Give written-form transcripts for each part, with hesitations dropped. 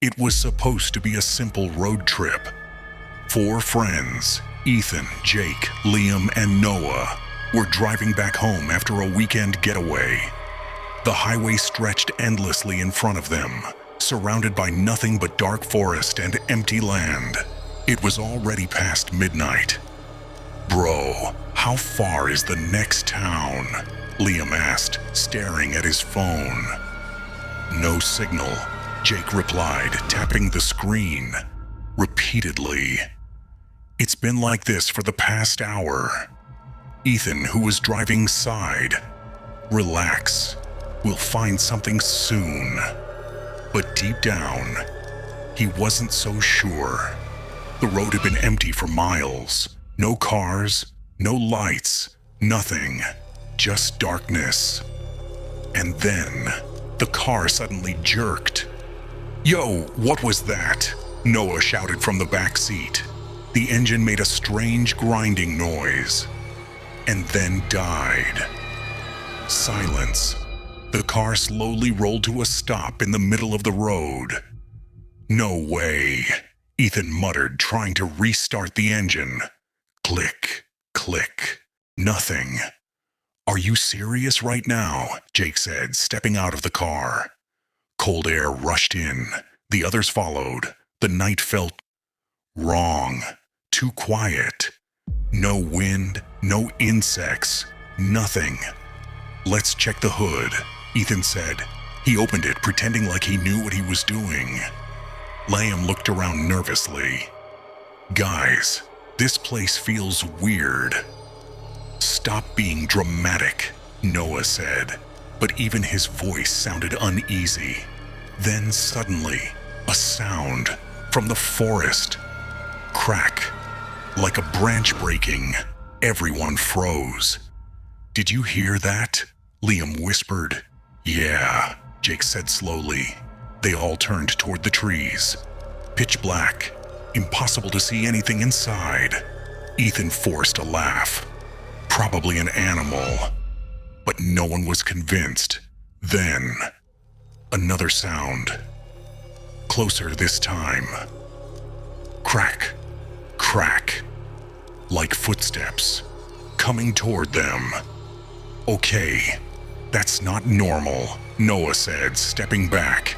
It was supposed to be a simple road trip. Four friends, Ethan, Jake, Liam, and Noah, were driving back home after a weekend getaway. The highway stretched endlessly in front of them, surrounded by nothing but dark forest and empty land. It was already past midnight. "Bro, how far is the next town?" Liam asked, staring at his phone. "No signal," Jake replied, tapping the screen repeatedly. "It's been like this for the past hour." Ethan, who was driving, sighed. "Relax. We'll find something soon." But deep down, he wasn't so sure. The road had been empty for miles. No cars, no lights, nothing. Just darkness. And then, the car suddenly jerked. "Yo, what was that?" Noah shouted from the back seat. The engine made a strange grinding noise, and then died. Silence. The car slowly rolled to a stop in the middle of the road. "No way," Ethan muttered, trying to restart the engine. Click, click, nothing. "Are you serious right now?" Jake said, stepping out of the car. Cold air rushed in. The others followed. The night felt wrong. Too quiet. No wind, no insects, nothing. "Let's check the hood," Ethan said. He opened it, pretending like he knew what he was doing. Liam looked around nervously. "Guys, this place feels weird." "Stop being dramatic," Noah said, but even his voice sounded uneasy. Then suddenly, a sound from the forest. Crack, like a branch breaking. Everyone froze. "Did you hear that?" Liam whispered. "Yeah," Jake said slowly. They all turned toward the trees. Pitch black. Impossible to see anything inside. Ethan forced a laugh. Probably an animal. But no one was convinced. Then, another sound. Closer this time. Crack, crack. Like footsteps. Coming toward them. "Okay, that's not normal," Noah said, stepping back.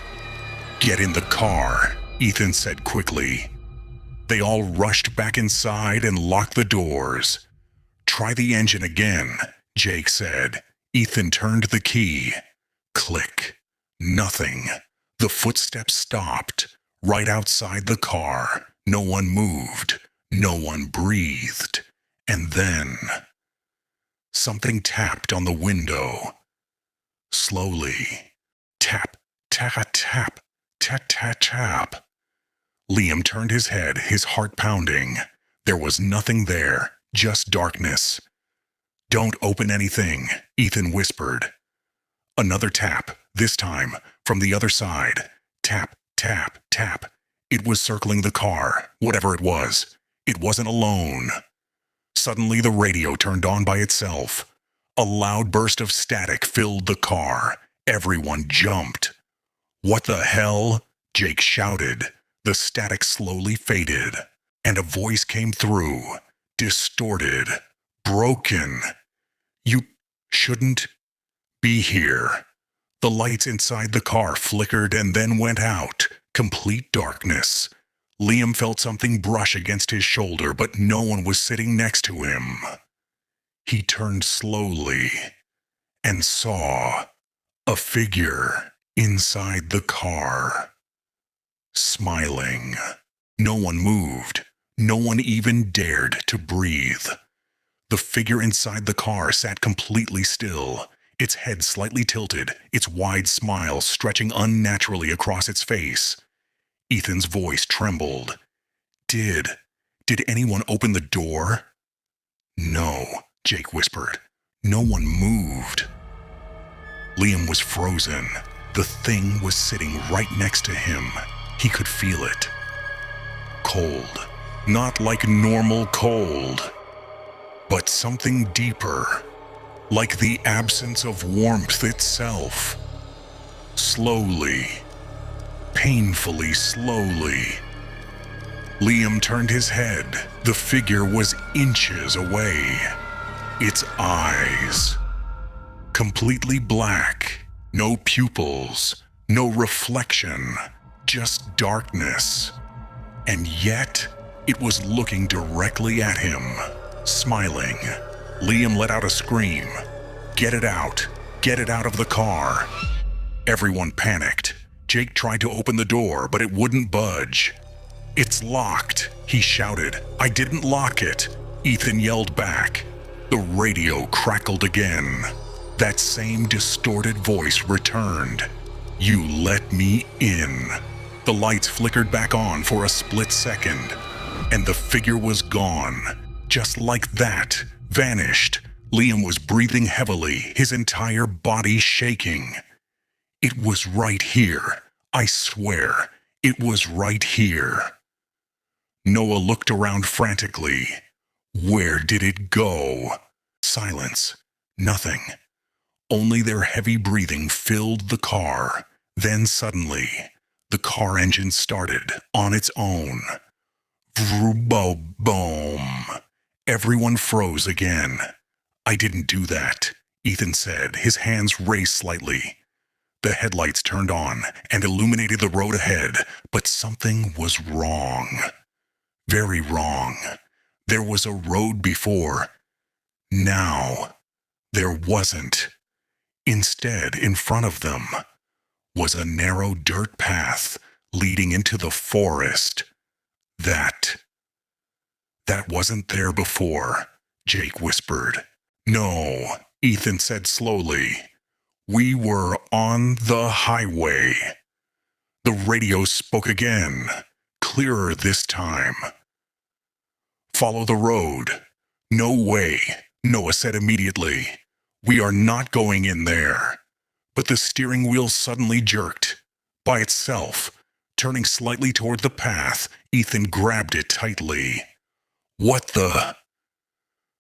"Get in the car," Ethan said quickly. They all rushed back inside and locked the doors. "Try the engine again," Jake said. Ethan turned the key. Click. Nothing. The footsteps stopped. Right outside the car. No one moved. No one breathed. And then, something tapped on the window. Slowly. Tap, tap, tap, tap, tap, tap. Liam turned his head, his heart pounding. There was nothing there, just darkness. "Don't open anything," Ethan whispered. Another tap, this time, from the other side. Tap, tap, tap. It was circling the car, whatever it was. It wasn't alone. Suddenly the radio turned on by itself. A loud burst of static filled the car. Everyone jumped. "What the hell?" Jake shouted. The static slowly faded, and a voice came through, distorted, broken. "You shouldn't be here." The lights inside the car flickered and then went out. Complete darkness. Liam felt something brush against his shoulder, but no one was sitting next to him. He turned slowly and saw a figure inside the car. Smiling. No one moved. No one even dared to breathe. The figure inside the car sat completely still, its head slightly tilted, its wide smile stretching unnaturally across its face. Ethan's voice trembled. Did anyone open the door?" "No," Jake whispered. "No one moved." Liam was frozen. The thing was sitting right next to him. He could feel it. Cold. Not like normal cold, but something deeper, like the absence of warmth itself. Slowly, painfully slowly. Liam turned his head. The figure was inches away. Its eyes, completely black, no pupils, no reflection, just darkness. And yet, it was looking directly at him, smiling. Liam let out a scream. Get it out. Get it out of the car. Everyone panicked. Jake tried to open the door, but it wouldn't budge. It's locked, he shouted. I didn't lock it, Ethan yelled back. The radio crackled again. That same distorted voice returned. You let me in. The lights flickered back on for a split second, and the figure was gone. Just like that, vanished. Liam was breathing heavily, his entire body shaking. It was right here. I swear, it was right here. Noah looked around frantically. Where did it go? Silence. Nothing. Only their heavy breathing filled the car. Then suddenly, the car engine started on its own. Vroom-boom. Everyone froze again. I didn't do that, Ethan said, his hands raised slightly. The headlights turned on and illuminated the road ahead, but something was wrong. Very wrong. There was a road before. Now, there wasn't. Instead, in front of them, was a narrow dirt path leading into the forest. That wasn't there before, Jake whispered. No, Ethan said slowly. We were on the highway. The radio spoke again, clearer this time. Follow the road. No way, Noah said immediately. We are not going in there. But the steering wheel suddenly jerked. By itself, turning slightly toward the path, Ethan grabbed it tightly. What the?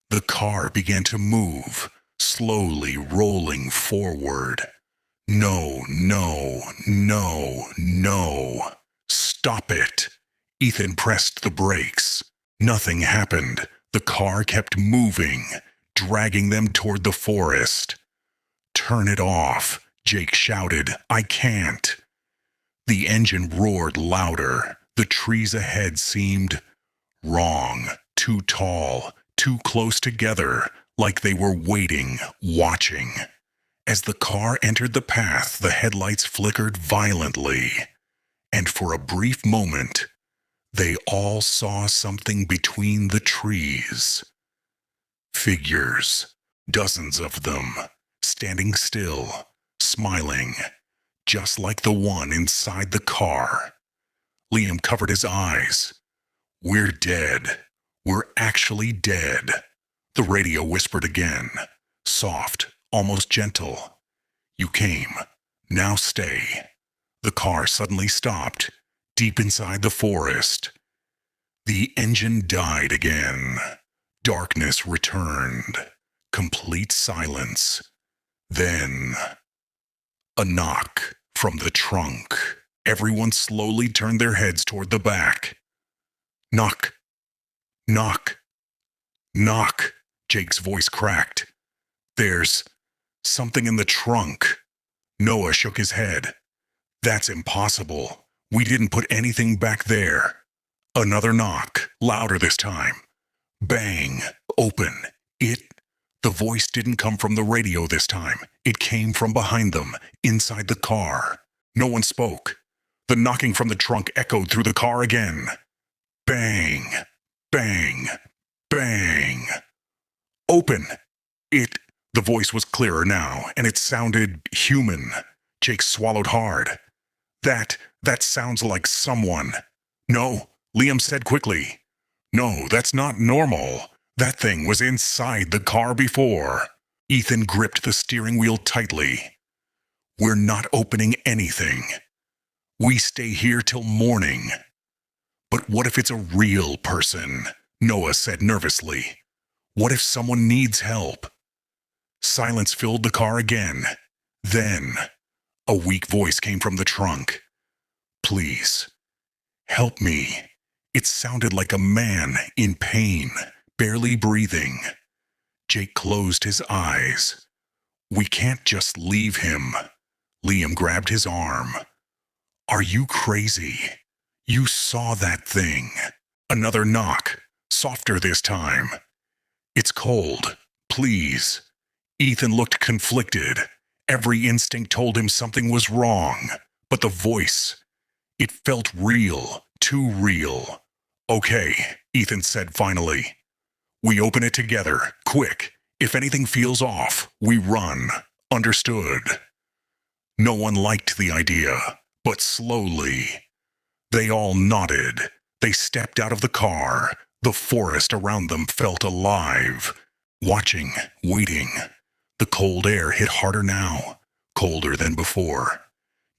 The car began to move, slowly rolling forward. No, no, no, no. Stop it. Ethan pressed the brakes. Nothing happened. The car kept moving, dragging them toward the forest. Turn it off, Jake shouted. I can't. The engine roared louder. The trees ahead seemed wrong, too tall, too close together, like they were waiting, watching. As the car entered the path, the headlights flickered violently, and for a brief moment, they all saw something between the trees. Figures, dozens of them, standing still, smiling, just like the one inside the car. Liam covered his eyes. We're dead. We're actually dead. The radio whispered again, soft, almost gentle. You came. Now stay. The car suddenly stopped, deep inside the forest. The engine died again. Darkness returned. Complete silence. Then, a knock from the trunk. Everyone slowly turned their heads toward the back. Knock. Knock. Knock. Jake's voice cracked. There's something in the trunk. Noah shook his head. That's impossible. We didn't put anything back there. Another knock, louder this time. Bang. Open. The voice didn't come from the radio this time. It came from behind them, inside the car. No one spoke. The knocking from the trunk echoed through the car again. Bang. Bang. Bang. Open. The voice was clearer now, and it sounded human. Jake swallowed hard. That sounds like someone. No, Liam said quickly. No, that's not normal. That thing was inside the car before. Ethan gripped the steering wheel tightly. We're not opening anything. We stay here till morning. But what if it's a real person? Noah said nervously. What if someone needs help? Silence filled the car again. Then, a weak voice came from the trunk. Please, help me. It sounded like a man in pain, barely breathing. Jake closed his eyes. We can't just leave him. Liam grabbed his arm. Are you crazy? You saw that thing. Another knock, softer this time. It's cold. Please. Ethan looked conflicted. Every instinct told him something was wrong. But the voice, it felt real, too real. Okay, Ethan said finally. We open it together, quick. If anything feels off, we run. Understood. No one liked the idea, but slowly. They all nodded. They stepped out of the car. The forest around them felt alive. Watching, waiting. The cold air hit harder now, colder than before.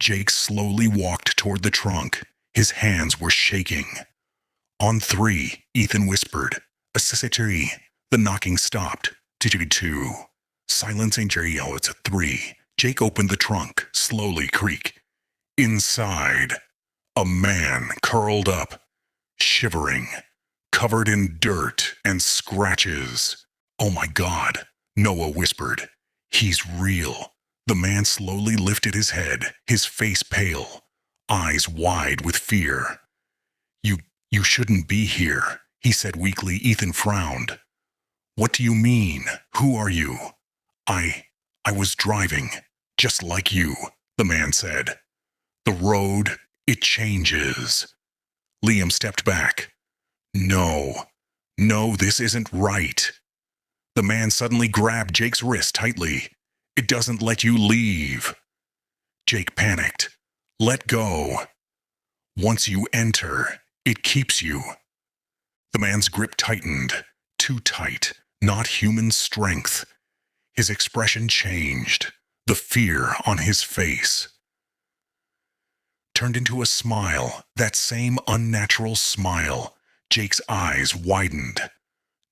Jake slowly walked toward the trunk. His hands were shaking. On 3, Ethan whispered. A three. The knocking stopped. 2. Silence and Jerry yelled at 3. Jake opened the trunk, slowly creak. Inside, a man curled up, shivering, covered in dirt and scratches. Oh my God, Noah whispered. He's real. The man slowly lifted his head, his face pale, eyes wide with fear. You shouldn't be here, he said weakly. Ethan frowned. What do you mean? Who are you? I was driving, just like you, the man said. The road, it changes. Liam stepped back. No, this isn't right. The man suddenly grabbed Jake's wrist tightly. It doesn't let you leave. Jake panicked. Let go. Once you enter, it keeps you. The man's grip tightened. Too tight. Not human strength. His expression changed. The fear on his face turned into a smile, that same unnatural smile. Jake's eyes widened.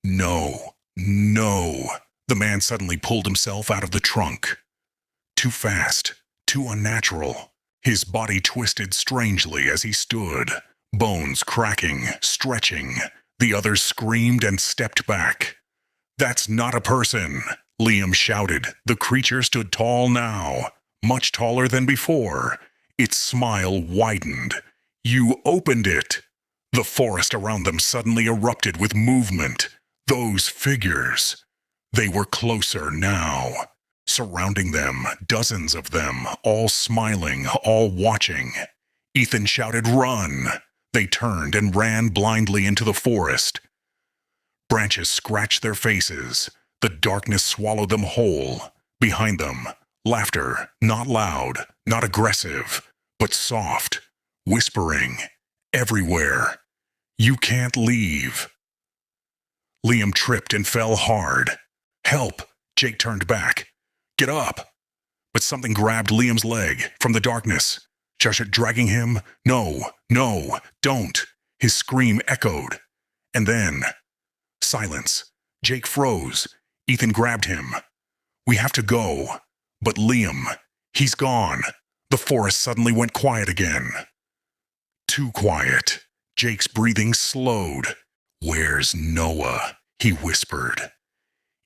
No. The man suddenly pulled himself out of the trunk. Too fast, too unnatural. His body twisted strangely as he stood, bones cracking, stretching. The others screamed and stepped back. That's not a person, Liam shouted. The creature stood tall now, much taller than before. Its smile widened. You opened it. The forest around them suddenly erupted with movement. Those figures. They were closer now. Surrounding them, dozens of them, all smiling, all watching. Ethan shouted, "Run!" They turned and ran blindly into the forest. Branches scratched their faces. The darkness swallowed them whole. Behind them, laughter, not loud, not aggressive, but soft, whispering, everywhere. You can't leave. Liam tripped and fell hard. Help! Jake turned back. Get up! But something grabbed Liam's leg from the darkness. Dragging him. No, don't. His scream echoed. And then, silence. Jake froze. Ethan grabbed him. We have to go. But Liam, he's gone. The forest suddenly went quiet again. Too quiet. Jake's breathing slowed. Where's Noah? He whispered.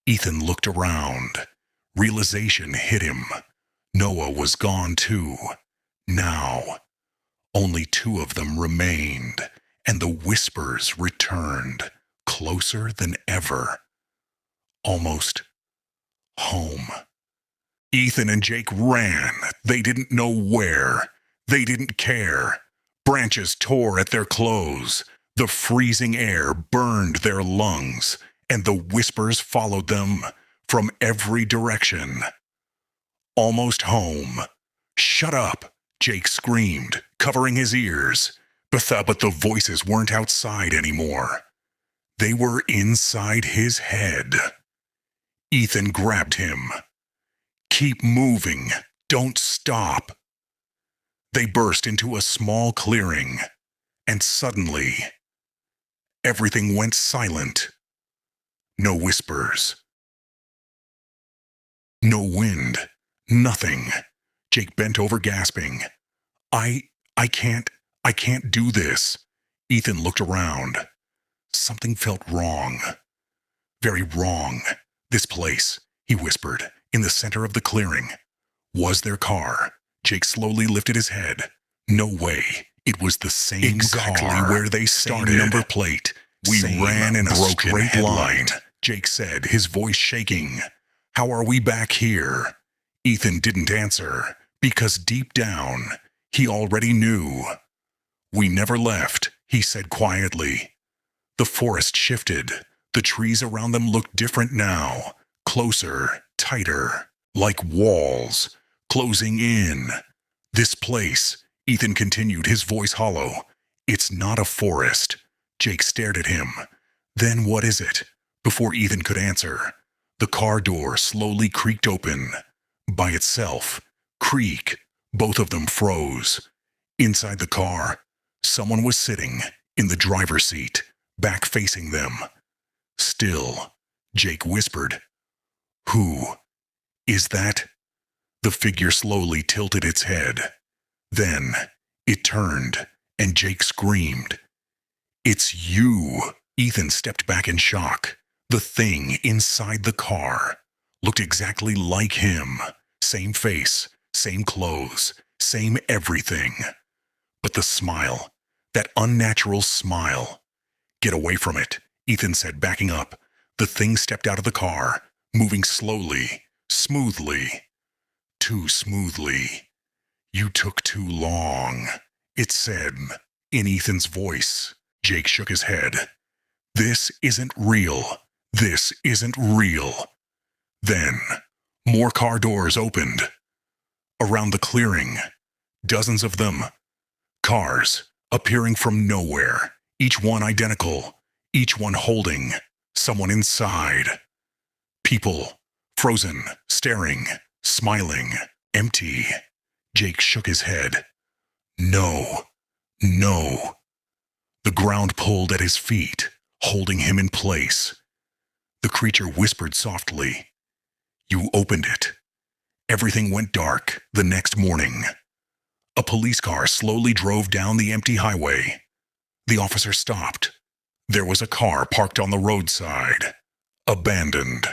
Ethan looked around. Realization hit him. Noah was gone too. Now, only 2 of them remained, and the whispers returned, closer than ever. Almost home. Ethan and Jake ran. They didn't know where. They didn't care. Branches tore at their clothes. The freezing air burned their lungs, and the whispers followed them from every direction. Almost home. Shut up, Jake screamed, covering his ears. But the voices weren't outside anymore. They were inside his head. Ethan grabbed him. Keep moving. Don't stop. They burst into a small clearing, and suddenly, everything went silent. No whispers. No wind. Nothing. Jake bent over, gasping. I can't do this." Ethan looked around. Something felt wrong. Very wrong. This place, he whispered, in the center of the clearing. Was their car? Jake slowly lifted his head. No way. It was the same car where they started. Same number plate. We ran in a straight line, Jake said, his voice shaking. How are we back here? Ethan didn't answer, because deep down, he already knew. We never left, he said quietly. The forest shifted. The trees around them looked different now. Closer, tighter, like walls, closing in. This place, Ethan continued, his voice hollow. It's not a forest. Jake stared at him. Then what is it? Before Ethan could answer, the car door slowly creaked open. By itself. Creak. Both of them froze. Inside the car, someone was sitting, in the driver's seat, back facing them. Still, Jake whispered. Who? Is that? The figure slowly tilted its head. Then, it turned, and Jake screamed. It's you! Ethan stepped back in shock. The thing inside the car looked exactly like him. Same face, same clothes, same everything. But the smile, that unnatural smile. Get away from it, Ethan said, backing up. The thing stepped out of the car, moving slowly, smoothly. Too smoothly. You took too long, it said, in Ethan's voice. Jake shook his head. This isn't real. This isn't real. Then, more car doors opened. Around the clearing, dozens of them. Cars, appearing from nowhere, each one identical, each one holding someone inside. People, frozen, staring, smiling, empty. Jake shook his head. No, no. The ground pulled at his feet, holding him in place. The creature whispered softly. You opened it. Everything went dark the next morning. A police car slowly drove down the empty highway. The officer stopped. There was a car parked on the roadside, abandoned.